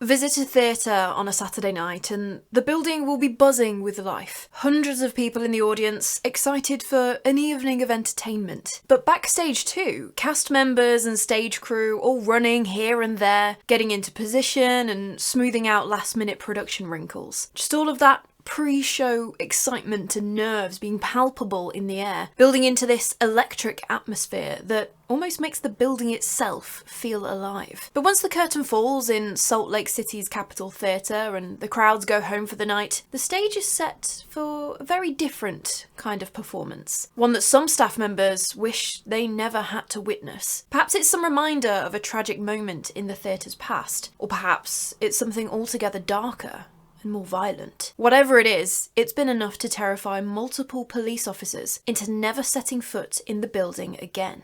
Visit a theatre on a Saturday night and the building will be buzzing with life. Hundreds of people in the audience, excited for an evening of entertainment. But backstage too, cast members and stage crew all running here and there, getting into position and smoothing out last-minute production wrinkles. Just all of that pre-show excitement and nerves being palpable in the air, building into this electric atmosphere that almost makes the building itself feel alive. But once the curtain falls in Salt Lake City's Capitol Theatre and the crowds go home for the night, the stage is set for a very different kind of performance. One that some staff members wish they never had to witness. Perhaps it's some reminder of a tragic moment in the theatre's past, or perhaps it's something altogether darker and more violent. Whatever it is, it's been enough to terrify multiple police officers into never setting foot in the building again.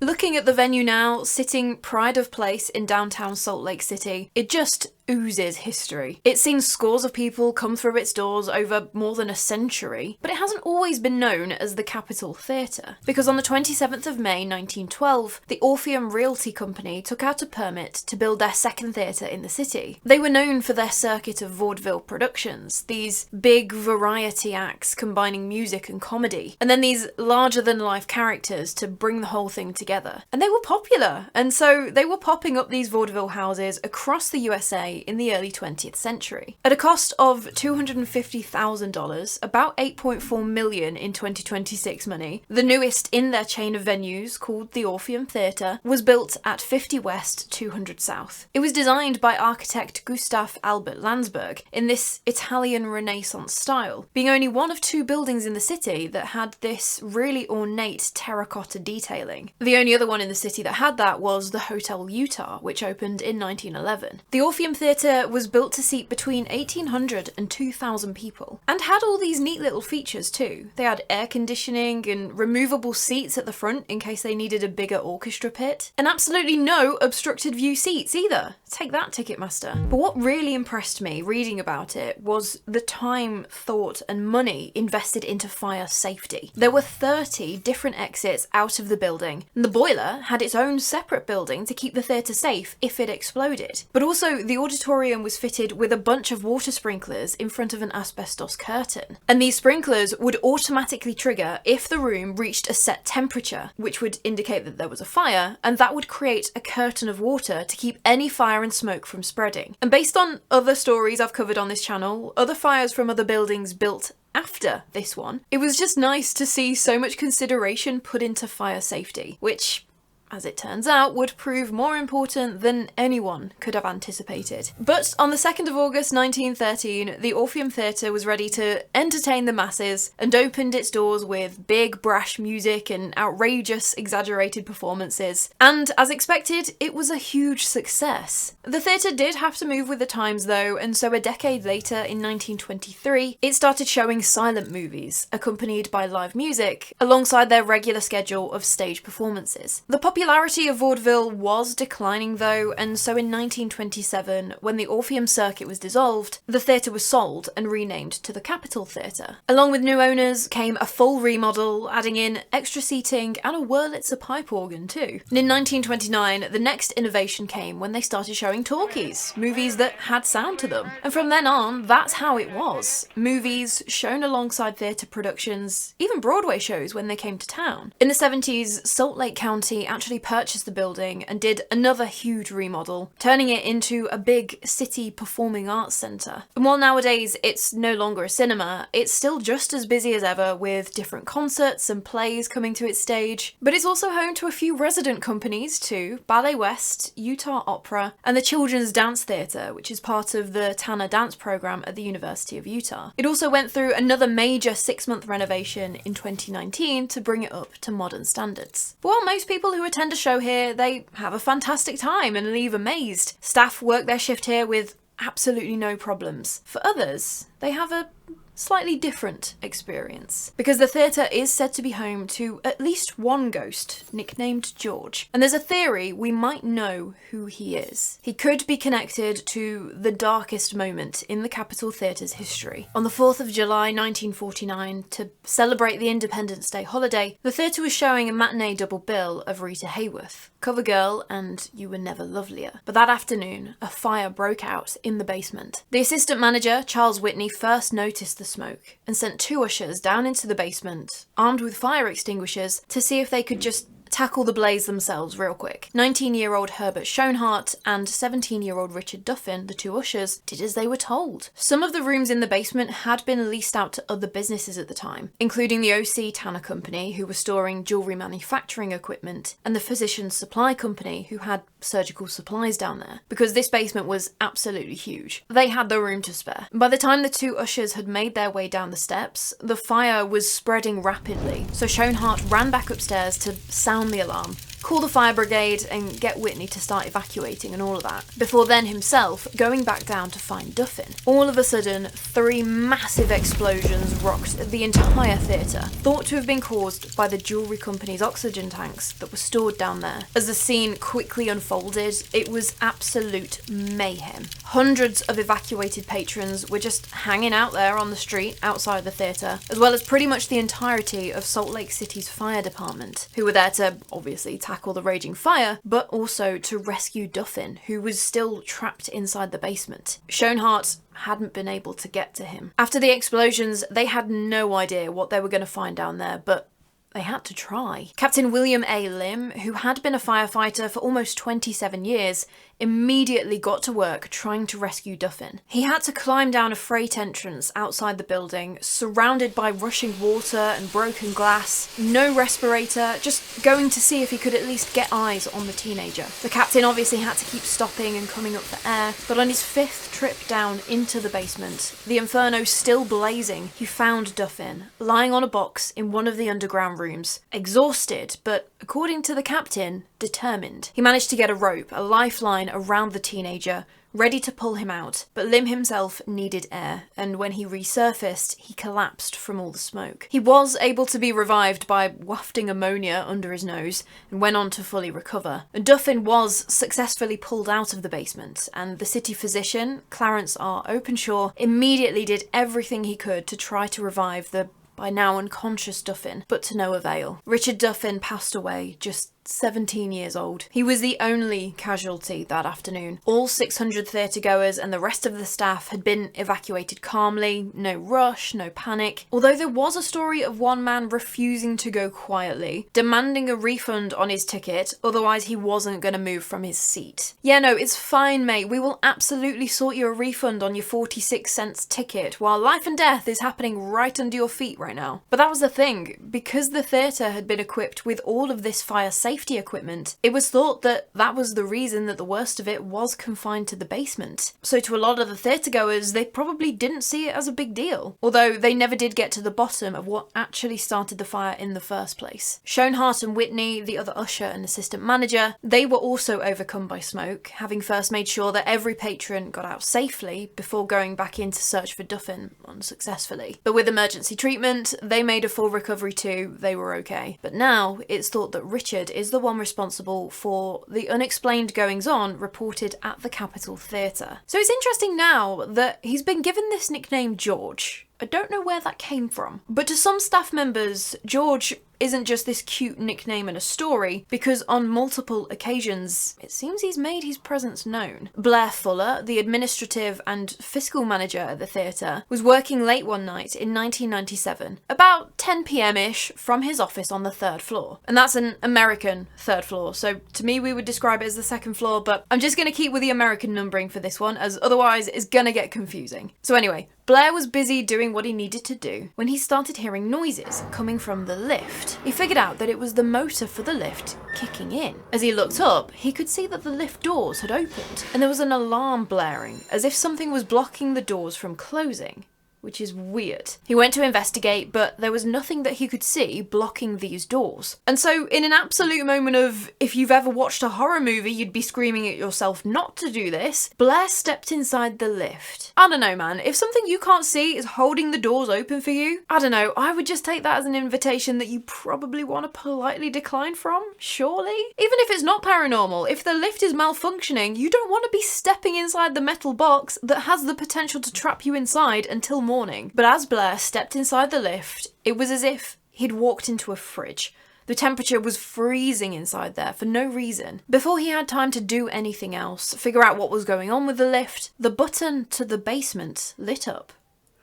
Looking at the venue now, sitting pride of place in downtown Salt Lake City, it just oozes history. It's seen scores of people come through its doors over more than a century, but it hasn't always been known as the Capitol Theatre, because on the 27th of May 1912, the Orpheum Realty Company took out a permit to build their second theatre in the city. They were known for their circuit of vaudeville productions, these big variety acts combining music and comedy, and then these larger-than-life characters to bring the whole thing together. And they were popular, and so they were popping up these vaudeville houses across the USA in the early 20th century. At a cost of $250,000, about $8.4 million in 2026 money, the newest in their chain of venues, called the Orpheum Theatre, was built at 50 West, 200 South. It was designed by architect Gustav Albert Landsberg in this Italian Renaissance style, being only one of two buildings in the city that had this really ornate terracotta detailing. The only other one in the city that had that was the Hotel Utah, which opened in 1911. The Orpheum Theatre was built to seat between 1,800 and 2,000 people, and had all these neat little features too. They had air conditioning and removable seats at the front in case they needed a bigger orchestra pit, and absolutely no obstructed view seats either. Take that, Ticketmaster. But what really impressed me reading about it was the time, thought and money invested into fire safety. There were 30 different exits out of the building, and the boiler had its own separate building to keep the theatre safe if it exploded. But also the auditorium was fitted with a bunch of water sprinklers in front of an asbestos curtain. And these sprinklers would automatically trigger if the room reached a set temperature, which would indicate that there was a fire, and that would create a curtain of water to keep any fire and smoke from spreading. And based on other stories I've covered on this channel, other fires from other buildings built after this one, it was just nice to see so much consideration put into fire safety, which, as it turns out, would prove more important than anyone could have anticipated. But on the 2nd of August 1913, the Orpheum Theatre was ready to entertain the masses and opened its doors with big brash music and outrageous exaggerated performances. And as expected, it was a huge success. The theatre did have to move with the times though, and so a decade later, in 1923, it started showing silent movies, accompanied by live music, alongside their regular schedule of stage performances. The popularity of vaudeville was declining though, and so in 1927, when the Orpheum circuit was dissolved, the theatre was sold and renamed to the Capitol Theatre. Along with new owners came a full remodel, adding in extra seating and a Wurlitzer pipe organ too. And in 1929, the next innovation came when they started showing talkies, movies that had sound to them. And from then on, that's how it was. Movies shown alongside theatre productions, even Broadway shows when they came to town. In the 70s, Salt Lake County actually purchased the building and did another huge remodel, turning it into a big city performing arts centre. And while nowadays it's no longer a cinema, it's still just as busy as ever with different concerts and plays coming to its stage. But it's also home to a few resident companies too, Ballet West, Utah Opera, and the Children's Dance Theatre, which is part of the Tanner Dance Program at the University of Utah. It also went through another major 6-month renovation in 2019 to bring it up to modern standards. But while most people who attend a show here, they have a fantastic time and leave amazed. Staff work their shift here with absolutely no problems. For others, they have a slightly different experience. Because the theatre is said to be home to at least one ghost, nicknamed George. And there's a theory we might know who he is. He could be connected to the darkest moment in the Capitol Theatre's history. On the 4th of July 1949, to celebrate the Independence Day holiday, the theatre was showing a matinee double bill of Rita Hayworth, CoverGirl and You Were Never Lovelier. But that afternoon, a fire broke out in the basement. The assistant manager, Charles Whitney, first noticed the smoke and sent 2 ushers down into the basement, armed with fire extinguishers, to see if they could just tackle the blaze themselves real quick. 19-year-old Herbert Schoenhart and 17-year-old Richard Duffin, the 2 ushers, did as they were told. Some of the rooms in the basement had been leased out to other businesses at the time, including the O.C. Tanner Company, who were storing jewellery manufacturing equipment, and the Physicians Supply Company, who had surgical supplies down there, because this basement was absolutely huge. They had the room to spare. By the time the 2 ushers had made their way down the steps, the fire was spreading rapidly, so Schoenhart ran back upstairs to sound the alarm, call the fire brigade and get Whitney to start evacuating and all of that, before then himself going back down to find Duffin. All of a sudden, 3 massive explosions rocked the entire theatre, thought to have been caused by the jewellery company's oxygen tanks that were stored down there. As the scene quickly unfolded, it was absolute mayhem. Hundreds of evacuated patrons were just hanging out there on the street outside the theatre, as well as pretty much the entirety of Salt Lake City's fire department, who were there to obviously tackle the raging fire, but also to rescue Duffin, who was still trapped inside the basement. Schoenhart hadn't been able to get to him. After the explosions, they had no idea what they were going to find down there, but they had to try. Captain William A. Lim, who had been a firefighter for almost 27 years, immediately got to work trying to rescue Duffin. He had to climb down a freight entrance outside the building, surrounded by rushing water and broken glass, no respirator, just going to see if he could at least get eyes on the teenager. The captain obviously had to keep stopping and coming up for air, but on his 5th trip down into the basement, the inferno still blazing, he found Duffin, lying on a box in one of the underground rooms, exhausted, but according to the captain, determined. He managed to get a rope, a lifeline around the teenager, ready to pull him out, but Lim himself needed air, and when he resurfaced, he collapsed from all the smoke. He was able to be revived by wafting ammonia under his nose, and went on to fully recover. Duffin was successfully pulled out of the basement, and the city physician, Clarence R. Openshaw, immediately did everything he could to try to revive the by now unconscious Duffin, but to no avail. Richard Duffin passed away just 17 years old. He was the only casualty that afternoon. All 600 theatregoers and the rest of the staff had been evacuated calmly, no rush, no panic. Although there was a story of one man refusing to go quietly, demanding a refund on his ticket, otherwise he wasn't going to move from his seat. Yeah, no, it's fine, mate. We will absolutely sort you a refund on your 46 cents ticket while life and death is happening right under your feet right now. But that was the thing. Because the theatre had been equipped with all of this fire safety equipment, it was thought that that was the reason that the worst of it was confined to the basement. So to a lot of the theatregoers, they probably didn't see it as a big deal, although they never did get to the bottom of what actually started the fire in the first place. Schoenhart and Whitney, the other usher and assistant manager, they were also overcome by smoke, having first made sure that every patron got out safely before going back in to search for Duffin unsuccessfully. But with emergency treatment, they made a full recovery too. They were okay. But now it's thought that Richard is the one responsible for the unexplained goings-on reported at the Capitol Theatre. So it's interesting now that he's been given this nickname George. I don't know where that came from, but to some staff members, George isn't just this cute nickname in a story, because on multiple occasions, it seems he's made his presence known. Blair Fuller, the administrative and fiscal manager at the theatre, was working late one night in 1997, about 10 p.m-ish, from his office on the 3rd floor. And that's an American 3rd floor, so to me we would describe it as the 2nd floor, but I'm just going to keep with the American numbering for this one, as otherwise it's going to get confusing. So anyway, Blair was busy doing what he needed to do when he started hearing noises coming from the lift. He figured out that it was the motor for the lift kicking in. As he looked up, he could see that the lift doors had opened, and there was an alarm blaring, as if something was blocking the doors from closing. which is weird. He went to investigate, but there was nothing that he could see blocking these doors. And so, in an absolute moment of, if you've ever watched a horror movie, you'd be screaming at yourself not to do this, Blair stepped inside the lift. I don't know, man. If something you can't see is holding the doors open for you, I don't know, I would just take that as an invitation that you probably want to politely decline from, surely? Even if it's not paranormal, if the lift is malfunctioning, you don't want to be stepping inside the metal box that has the potential to trap you inside until morning. But as Blair stepped inside the lift, it was as if he'd walked into a fridge. The temperature was freezing inside there for no reason. Before he had time to do anything else, figure out what was going on with the lift, the button to the basement lit up.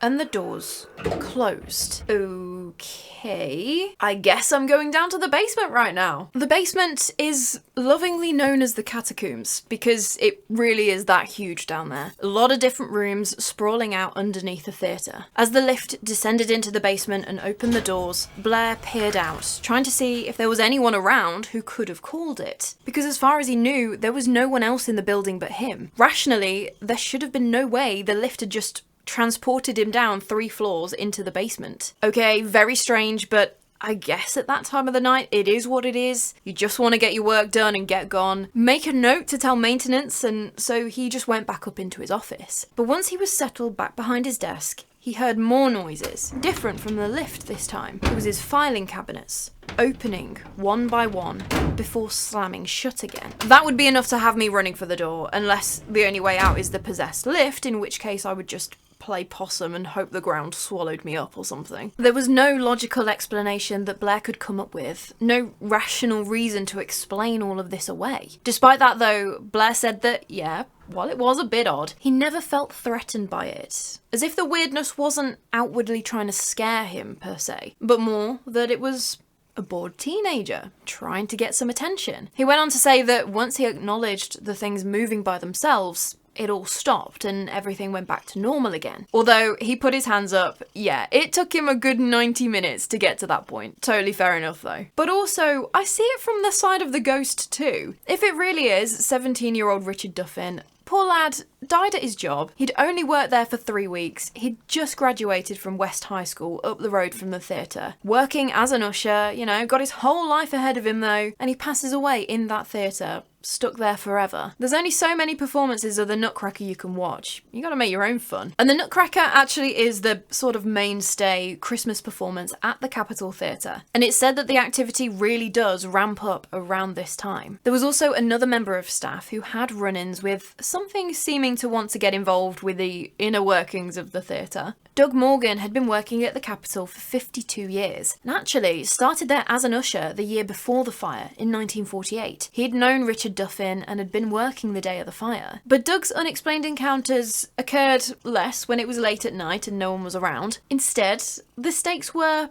And the doors closed. Okay, I guess I'm going down to the basement right now. The basement is lovingly known as the catacombs because it really is that huge down there. A lot of different rooms sprawling out underneath the theatre. As the lift descended into the basement and opened the doors, Blair peered out, trying to see if there was anyone around who could have called it. Because as far as he knew, there was no one else in the building but him. Rationally, there should have been no way the lift had just transported him down 3 floors into the basement. Okay, very strange, but I guess at that time of the night, it is what it is. You just want to get your work done and get gone. Make a note to tell maintenance, and so he just went back up into his office. But once he was settled back behind his desk, he heard more noises, different from the lift this time. It was his filing cabinets, opening one by one before slamming shut again. That would be enough to have me running for the door, unless the only way out is the possessed lift, in which case I would just play possum and hope the ground swallowed me up or something. There was no logical explanation that Blair could come up with, no rational reason to explain all of this away. Despite that though, Blair said that, yeah, while it was a bit odd, he never felt threatened by it. As if the weirdness wasn't outwardly trying to scare him per se, but more that it was a bored teenager trying to get some attention. He went on to say that once he acknowledged the things moving by themselves, it all stopped and everything went back to normal again. Although he put his hands up, yeah, it took him a good 90 minutes to get to that point. Totally fair enough though. But also, I see it from the side of the ghost too. If it really is 17-year-old Richard Duffin, poor lad died at his job. He'd only worked there for 3 weeks. He'd just graduated from West High School up the road from the theatre. Working as an usher, you know, got his whole life ahead of him though, and he passes away in that theatre. Stuck there forever. There's only so many performances of the Nutcracker you can watch. You gotta make your own fun. And the Nutcracker actually is the sort of mainstay Christmas performance at the Capitol Theatre. And it's said that the activity really does ramp up around this time. There was also another member of staff who had run-ins with something seeming to want to get involved with the inner workings of the theatre. Doug Morgan had been working at the Capitol for 52 years, and actually started there as an usher the year before the fire in 1948. He'd known Richard Duffin and had been working the day of the fire. But Doug's unexplained encounters occurred less when it was late at night and no one was around. Instead, the stakes were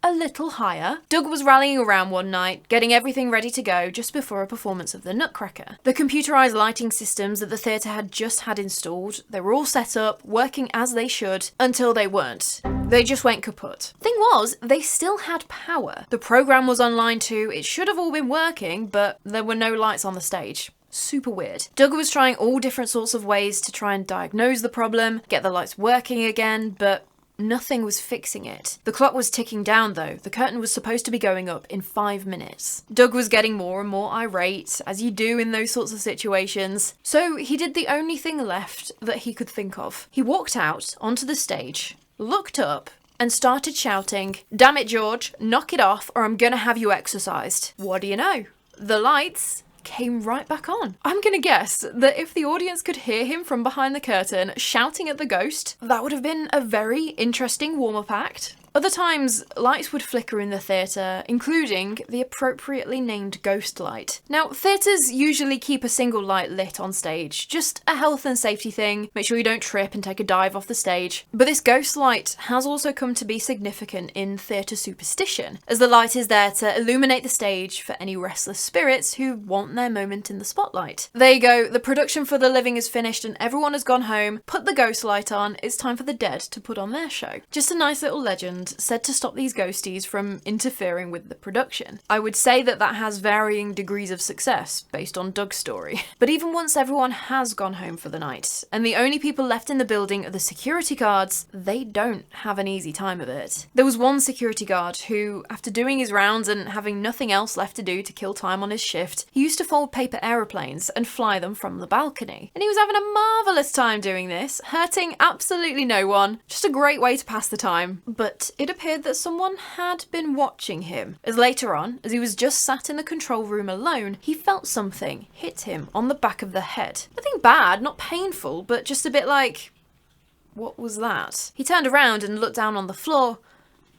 a little higher. Doug was rallying around one night, getting everything ready to go just before a performance of the Nutcracker. The computerized lighting systems that the theatre had just had installed, they were all set up, working as they should, until they weren't. They just went kaput. Thing was, they still had power. The program was online too, it should have all been working, but there were no lights on the stage. Super weird. Doug was trying all different sorts of ways to try and diagnose the problem, get the lights working again, but nothing was fixing it. The clock was ticking down though. The curtain was supposed to be going up in 5 minutes. Doug was getting more and more irate, as you do in those sorts of situations. So he did the only thing left that he could think of. He walked out onto the stage, looked up, and started shouting, "Damn it, George, knock it off or I'm gonna have you exorcised." What do you know? The lights came right back on. I'm gonna guess that if the audience could hear him from behind the curtain shouting at the ghost, that would have been a very interesting warm-up act. Other times, lights would flicker in the theatre, including the appropriately named ghost light. Now, theatres usually keep a single light lit on stage, just a health and safety thing, make sure you don't trip and take a dive off the stage. But this ghost light has also come to be significant in theatre superstition, as the light is there to illuminate the stage for any restless spirits who want their moment in the spotlight. There you go, the production for The Living is finished and everyone has gone home, put the ghost light on, it's time for the dead to put on their show. Just a nice little legend. and said to stop these ghosties from interfering with the production. I would say that has varying degrees of success based on Doug's story. But even once everyone has gone home for the night, and the only people left in the building are the security guards, they don't have an easy time of it. There was one security guard who, after doing his rounds and having nothing else left to do to kill time on his shift, he used to fold paper aeroplanes and fly them from the balcony. And he was having a marvellous time doing this, hurting absolutely no one. Just a great way to pass the time. But it appeared that someone had been watching him, as later on, as he was just sat in the control room alone, he felt something hit him on the back of the head. Nothing bad, not painful, but just a bit like, what was that? He turned around and looked down on the floor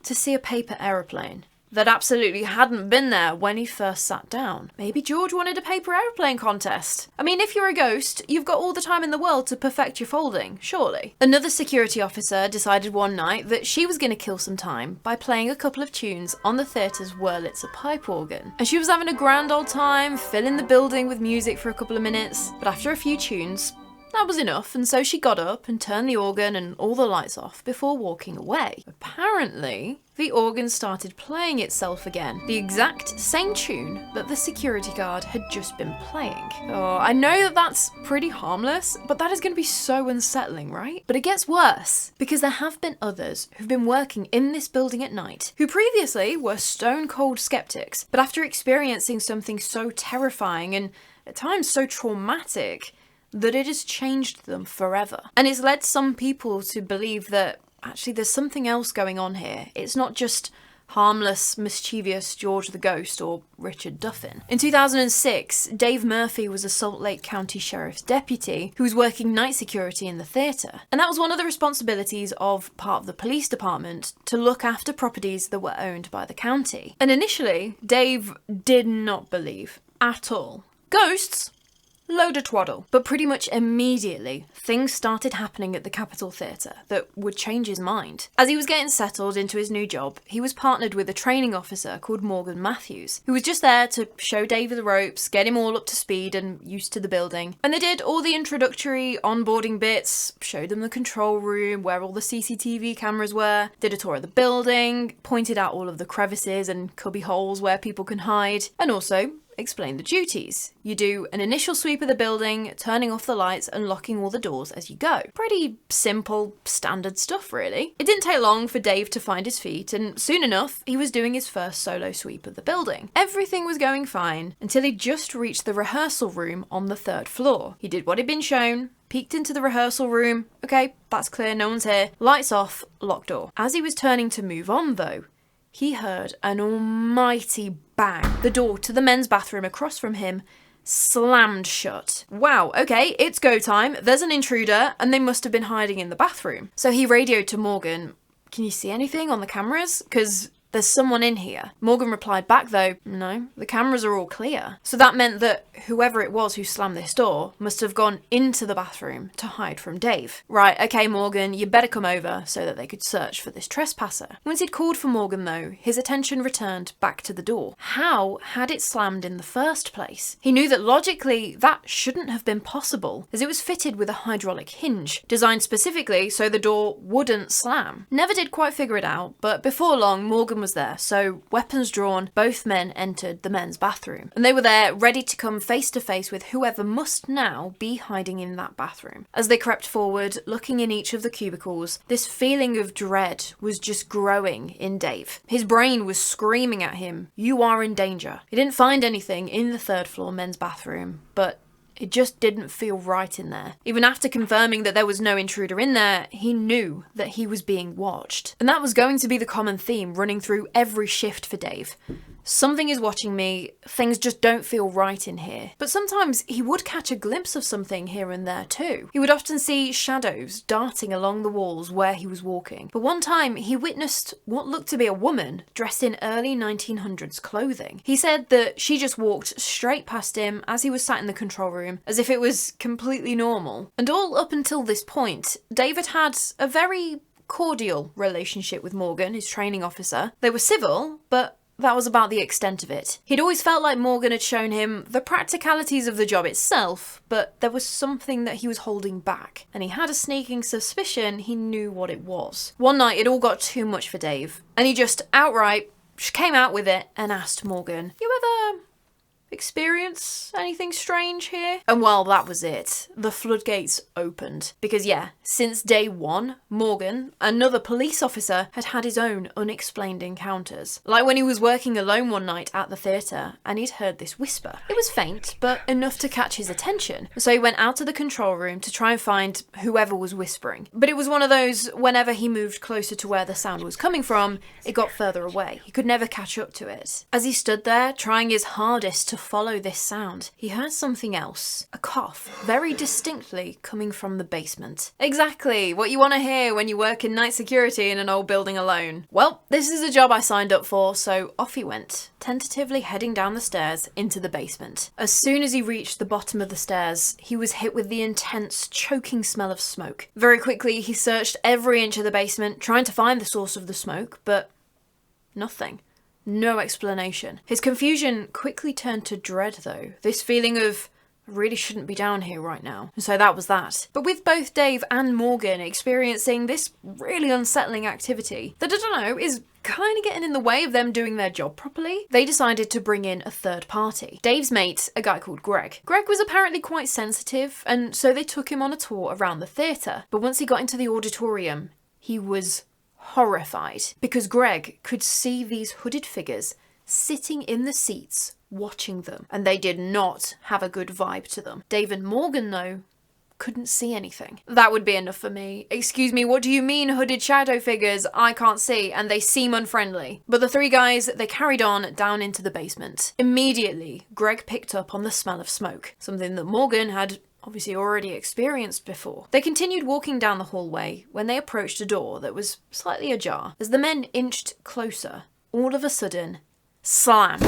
to see a paper aeroplane that absolutely hadn't been there when he first sat down. Maybe George wanted a paper aeroplane contest. I mean, if you're a ghost, you've got all the time in the world to perfect your folding, surely. Another security officer decided one night that she was going to kill some time by playing a couple of tunes on the theatre's Wurlitzer pipe organ. And she was having a grand old time, filling the building with music for a couple of minutes, but after a few tunes, that was enough, and so she got up and turned the organ and all the lights off before walking away. Apparently, the organ started playing itself again, the exact same tune that the security guard had just been playing. Oh, I know that that's pretty harmless, but that is going to be so unsettling, right? But it gets worse, because there have been others who've been working in this building at night, who previously were stone cold skeptics, but after experiencing something so terrifying and at times so traumatic, that it has changed them forever. And it's led some people to believe that actually there's something else going on here. It's not just harmless, mischievous George the Ghost or Richard Duffin. In 2006, Dave Murphy was a Salt Lake County Sheriff's deputy who was working night security in the theatre. And that was one of the responsibilities of part of the police department, to look after properties that were owned by the county. And initially, Dave did not believe at all. Ghosts? Load of twaddle. But pretty much immediately, things started happening at the Capitol Theatre that would change his mind. As he was getting settled into his new job, he was partnered with a training officer called Morgan Matthews, who was just there to show Dave the ropes, get him all up to speed and used to the building. And they did all the introductory onboarding bits, showed them the control room, where all the CCTV cameras were, did a tour of the building, pointed out all of the crevices and cubby holes where people can hide, and also explain the duties. You do an initial sweep of the building, turning off the lights and locking all the doors as you go. Pretty simple, standard stuff really. It didn't take long for Dave to find his feet, and soon enough, he was doing his first solo sweep of the building. Everything was going fine until he just reached the rehearsal room on the 3rd floor. He did what he'd been shown, peeked into the rehearsal room. Okay, that's clear, no one's here. Lights off, locked door. As he was turning to move on though, he heard an almighty bang. The door to the men's bathroom across from him slammed shut. Wow, okay, it's go time. There's an intruder, and they must have been hiding in the bathroom. So he radioed to Morgan, "Can you see anything on the cameras? 'Cause there's someone in here." Morgan replied back though, "No, the cameras are all clear." So that meant that whoever it was who slammed this door must have gone into the bathroom to hide from Dave. Right, okay Morgan, you better come over, so that they could search for this trespasser. Once he'd called for Morgan though, his attention returned back to the door. How had it slammed in the first place? He knew that logically that shouldn't have been possible, as it was fitted with a hydraulic hinge, designed specifically so the door wouldn't slam. Never did quite figure it out, but before long Morgan was there, so weapons drawn, both men entered the men's bathroom. And they were there, ready to come face to face with whoever must now be hiding in that bathroom. As they crept forward, looking in each of the cubicles, this feeling of dread was just growing in Dave. His brain was screaming at him, "You are in danger." He didn't find anything in the 3rd floor men's bathroom, but it just didn't feel right in there. Even after confirming that there was no intruder in there, he knew that he was being watched. And that was going to be the common theme running through every shift for Dave. Something is watching me, things just don't feel right in here. But sometimes he would catch a glimpse of something here and there too. He would often see shadows darting along the walls where he was walking. But one time he witnessed what looked to be a woman dressed in early 1900s clothing. He said that she just walked straight past him as he was sat in the control room, as if it was completely normal. And all up until this point, David had a very cordial relationship with Morgan, his training officer. They were civil, but that was about the extent of it. He'd always felt like Morgan had shown him the practicalities of the job itself, but there was something that he was holding back, and he had a sneaking suspicion he knew what it was. One night, it all got too much for Dave, and he just outright came out with it and asked Morgan, "You ever experience anything strange here?" And well, that was it. The floodgates opened. Because yeah, since day one, Morgan, another police officer, had had his own unexplained encounters. Like when he was working alone one night at the theatre and he'd heard this whisper. It was faint, but enough to catch his attention. So he went out to the control room to try and find whoever was whispering. But it was one of those, whenever he moved closer to where the sound was coming from, it got further away. He could never catch up to it. As he stood there, trying his hardest to follow this sound, he heard something else. A cough, very distinctly coming from the basement. Exactly what you want to hear when you work in night security in an old building alone. Well, this is a job I signed up for, so off he went, tentatively heading down the stairs into the basement. As soon as he reached the bottom of the stairs, he was hit with the intense, choking smell of smoke. Very quickly, he searched every inch of the basement, trying to find the source of the smoke, but nothing. No explanation. His confusion quickly turned to dread, though. This feeling of, I really shouldn't be down here right now. And so that was that. But with both Dave and Morgan experiencing this really unsettling activity that, I don't know, is kind of getting in the way of them doing their job properly, they decided to bring in a third party. Dave's mate, a guy called Greg. Greg was apparently quite sensitive, and so they took him on a tour around the theatre. But once he got into the auditorium, he was horrified, because Greg could see these hooded figures sitting in the seats watching them, and they did not have a good vibe to them. Dave and Morgan, though, couldn't see anything. That would be enough for me. Excuse me, what do you mean hooded shadow figures? I can't see, and they seem unfriendly. But the three guys, they carried on down into the basement. Immediately, Greg picked up on the smell of smoke, something that Morgan had obviously already experienced before. They continued walking down the hallway when they approached a door that was slightly ajar. As the men inched closer, all of a sudden, slam!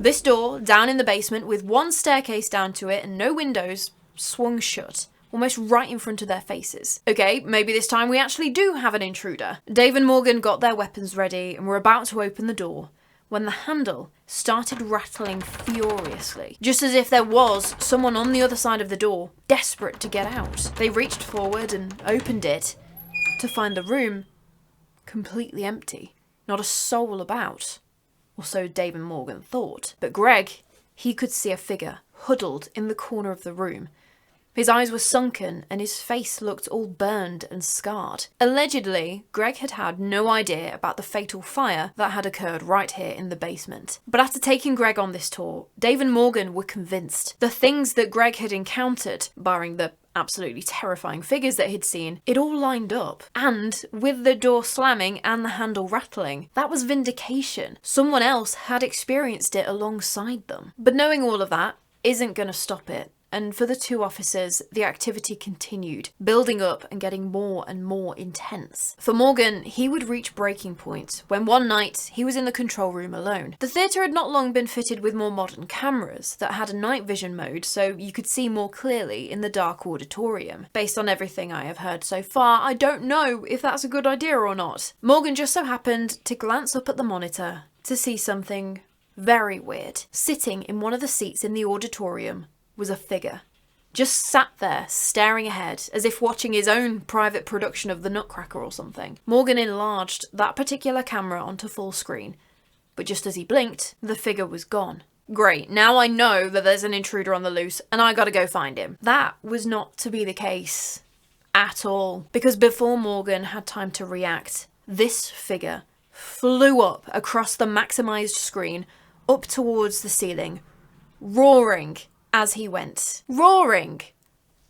This door, down in the basement with one staircase down to it and no windows, swung shut, almost right in front of their faces. Okay, maybe this time we actually do have an intruder. Dave and Morgan got their weapons ready and were about to open the door when the handle started rattling furiously, just as if there was someone on the other side of the door, desperate to get out. They reached forward and opened it to find the room completely empty. Not a soul about. Or so Dave and Morgan thought. But Greg, he could see a figure huddled in the corner of the room. His eyes were sunken and his face looked all burned and scarred. Allegedly, Greg had had no idea about the fatal fire that had occurred right here in the basement. But after taking Greg on this tour, Dave and Morgan were convinced the things that Greg had encountered, barring the absolutely terrifying figures that he'd seen, it all lined up. And with the door slamming and the handle rattling, that was vindication. Someone else had experienced it alongside them. But knowing all of that isn't going to stop it. And for the two officers, the activity continued, building up and getting more and more intense. For Morgan, he would reach breaking point when one night he was in the control room alone. The theatre had not long been fitted with more modern cameras that had a night vision mode so you could see more clearly in the dark auditorium. Based on everything I have heard so far, I don't know if that's a good idea or not. Morgan just so happened to glance up at the monitor to see something very weird. Sitting in one of the seats in the auditorium was a figure, just sat there staring ahead as if watching his own private production of The Nutcracker or something. Morgan enlarged that particular camera onto full screen, but just as he blinked, the figure was gone. Great, now I know that there's an intruder on the loose and I gotta go find him. That was not to be the case at all, because before Morgan had time to react, this figure flew up across the maximized screen, up towards the ceiling, roaring as he went. Roaring!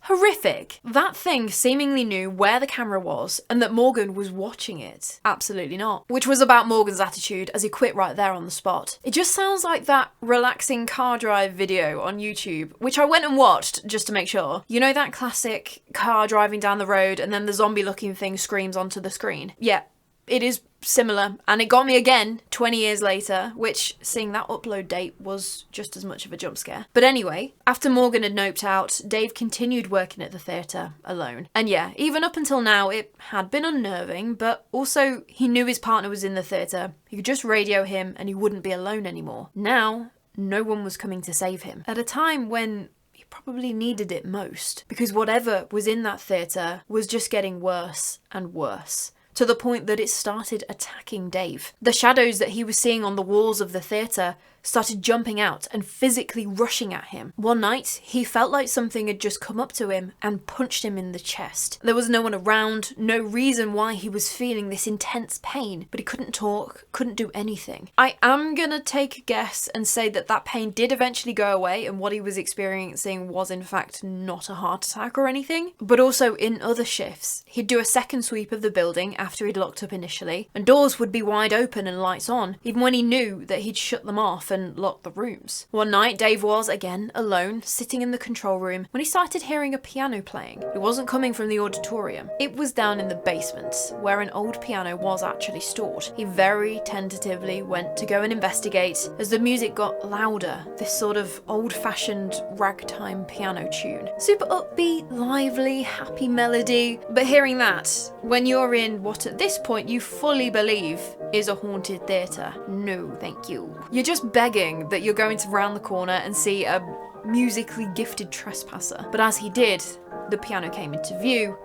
Horrific! That thing seemingly knew where the camera was and that Morgan was watching it. Absolutely not. Which was about Morgan's attitude as he quit right there on the spot. It just sounds like that relaxing car drive video on YouTube, which I went and watched just to make sure. You know that classic car driving down the road and then the zombie looking thing screams onto the screen? Yeah. It is similar, and it got me again 20 years later, which, seeing that upload date, was just as much of a jump scare. But anyway, after Morgan had noped out, Dave continued working at the theatre alone. And yeah, even up until now, it had been unnerving, but also he knew his partner was in the theatre. He could just radio him and he wouldn't be alone anymore. Now, no one was coming to save him. At a time when he probably needed it most, because whatever was in that theatre was just getting worse and worse, to the point that it started attacking Dave. The shadows that he was seeing on the walls of the theatre started jumping out and physically rushing at him. One night, he felt like something had just come up to him and punched him in the chest. There was no one around, no reason why he was feeling this intense pain, but he couldn't talk, couldn't do anything. I am gonna take a guess and say that that pain did eventually go away and what he was experiencing was in fact not a heart attack or anything. But also in other shifts, he'd do a second sweep of the building after he'd locked up initially, and doors would be wide open and lights on, even when he knew that he'd shut them off and locked the rooms. One night, Dave was, again, alone, sitting in the control room, when he started hearing a piano playing. It wasn't coming from the auditorium. It was down in the basement, where an old piano was actually stored. He very tentatively went to go and investigate. As the music got louder, this sort of old-fashioned ragtime piano tune. Super upbeat, lively, happy melody. But hearing that, when you're in what at this point you fully believe is a haunted theatre, no thank you. You're just begging that you're going to round the corner and see a musically gifted trespasser. But as he did, the piano came into view.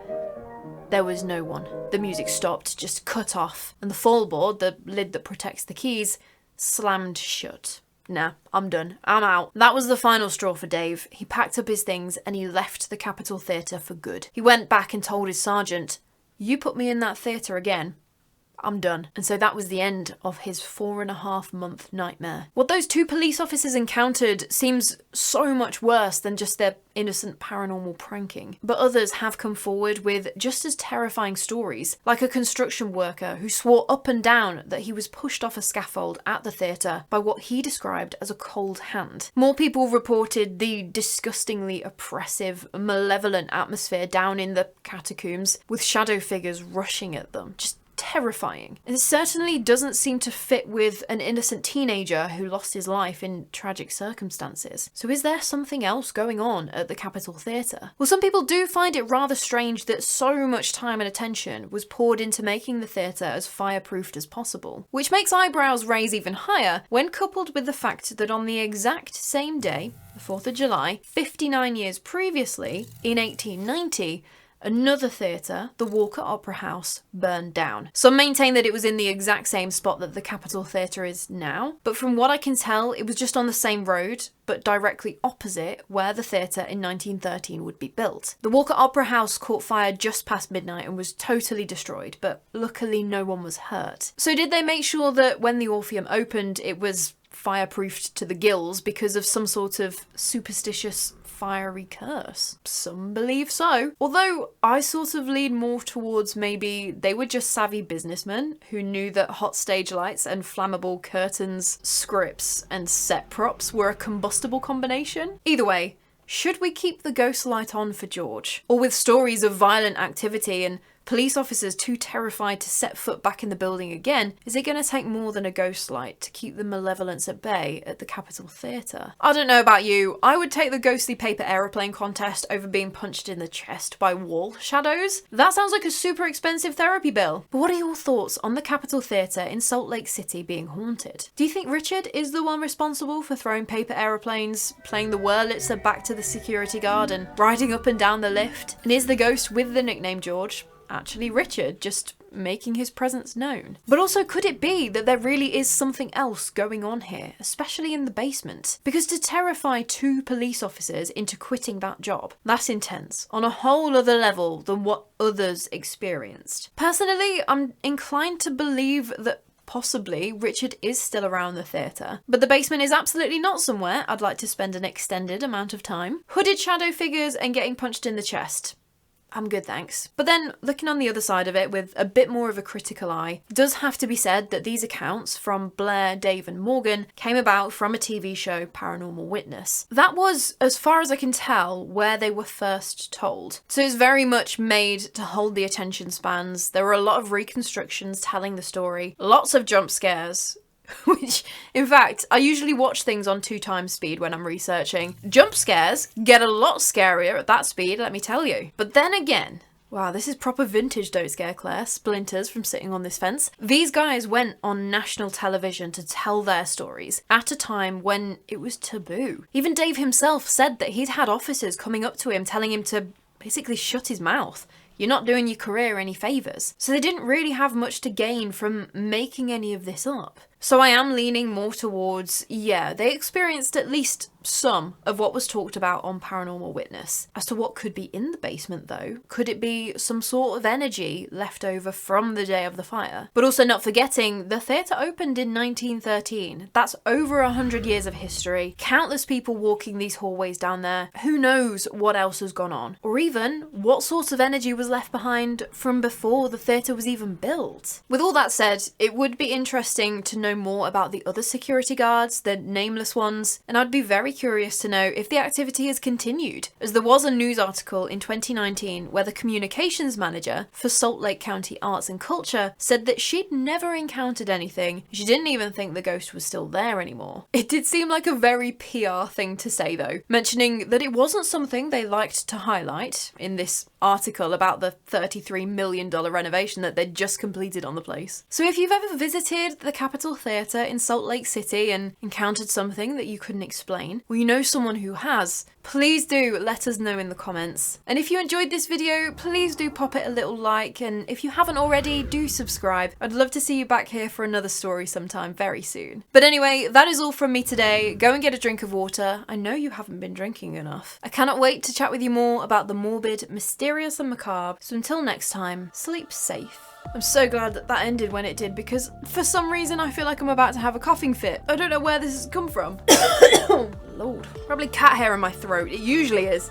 There was no one. The music stopped, just cut off, and the fallboard, the lid that protects the keys, slammed shut. Nah, I'm done. I'm out. That was the final straw for Dave. He packed up his things and he left the Capitol Theatre for good. He went back and told his sergeant, "You put me in that theatre again, I'm done." And so that was the end of his 4.5-month nightmare. What those two police officers encountered seems so much worse than just their innocent paranormal pranking. But others have come forward with just as terrifying stories, like a construction worker who swore up and down that he was pushed off a scaffold at the theatre by what he described as a cold hand. More people reported the disgustingly oppressive, malevolent atmosphere down in the catacombs, with shadow figures rushing at them. Just terrifying. It certainly doesn't seem to fit with an innocent teenager who lost his life in tragic circumstances. So is there something else going on at the Capitol Theatre? Well, some people do find it rather strange that so much time and attention was poured into making the theatre as fireproofed as possible, which makes eyebrows raise even higher when coupled with the fact that on the exact same day, the 4th of July, 59 years previously, in 1890, another theatre, the Walker Opera House, burned down. Some maintain that it was in the exact same spot that the Capitol Theatre is now, but from what I can tell, it was just on the same road, but directly opposite where the theatre in 1913 would be built. The Walker Opera House caught fire just past midnight and was totally destroyed, but luckily no one was hurt. So did they make sure that when the Orpheum opened, it was fireproofed to the gills because of some sort of superstitious fiery curse? Some believe so. Although I sort of lean more towards maybe they were just savvy businessmen who knew that hot stage lights and flammable curtains, scripts, and set props were a combustible combination. Either way, should we keep the ghost light on for George? Or with stories of violent activity and police officers too terrified to set foot back in the building again, is it going to take more than a ghost light to keep the malevolence at bay at the Capitol Theatre? I don't know about you, I would take the ghostly paper aeroplane contest over being punched in the chest by wall shadows. That sounds like a super expensive therapy bill. But what are your thoughts on the Capitol Theatre in Salt Lake City being haunted? Do you think Richard is the one responsible for throwing paper aeroplanes, playing the Wurlitzer back to the security guard and riding up and down the lift? And is the ghost with the nickname George actually Richard, just making his presence known? But also, could it be that there really is something else going on here, especially in the basement? Because to terrify two police officers into quitting that job, that's intense, on a whole other level than what others experienced. Personally, I'm inclined to believe that possibly Richard is still around the theatre, but the basement is absolutely not somewhere I'd like to spend an extended amount of time. Hooded shadow figures and getting punched in the chest. I'm good, thanks. But then, looking on the other side of it with a bit more of a critical eye, it does have to be said that these accounts from Blair, Dave and Morgan came about from a TV show, Paranormal Witness. That was, as far as I can tell, where they were first told. So it's very much made to hold the attention spans. There were a lot of reconstructions telling the story, lots of jump scares, which, in fact, I usually watch things on 2x speed when I'm researching. Jump scares get a lot scarier at that speed, let me tell you. But then again, wow, this is proper vintage Don't Scare Claire, splinters from sitting on this fence. These guys went on national television to tell their stories at a time when it was taboo. Even Dave himself said that he'd had officers coming up to him telling him to basically shut his mouth. You're not doing your career any favours. So they didn't really have much to gain from making any of this up. So I am leaning more towards, yeah, they experienced at least some of what was talked about on Paranormal Witness. As to what could be in the basement though, could it be some sort of energy left over from the day of the fire? But also not forgetting, the theatre opened in 1913. That's over 100 years of history, countless people walking these hallways down there. Who knows what else has gone on? Or even, what sort of energy was left behind from before the theatre was even built? With all that said, it would be interesting to know more about the other security guards, the nameless ones, and I'd be very curious to know if the activity has continued, as there was a news article in 2019 where the communications manager for Salt Lake County Arts and Culture said that she'd never encountered anything. She didn't even think the ghost was still there anymore. It did seem like a very PR thing to say though, mentioning that it wasn't something they liked to highlight in this article about the $33 million renovation that they'd just completed on the place. So if you've ever visited the Capitol Theatre in Salt Lake City and encountered something that you couldn't explain, or you know someone who has, please do let us know in the comments. And if you enjoyed this video, please do pop it a little like, and if you haven't already, do subscribe. I'd love to see you back here for another story sometime very soon. But anyway, that is all from me today. Go and get a drink of water. I know you haven't been drinking enough. I cannot wait to chat with you more about the morbid, mysterious and macabre. So until next time, sleep safe. I'm so glad that that ended when it did, because for some reason I feel like I'm about to have a coughing fit. I don't know where this has come from. Lord. Probably cat hair in my throat. It usually is.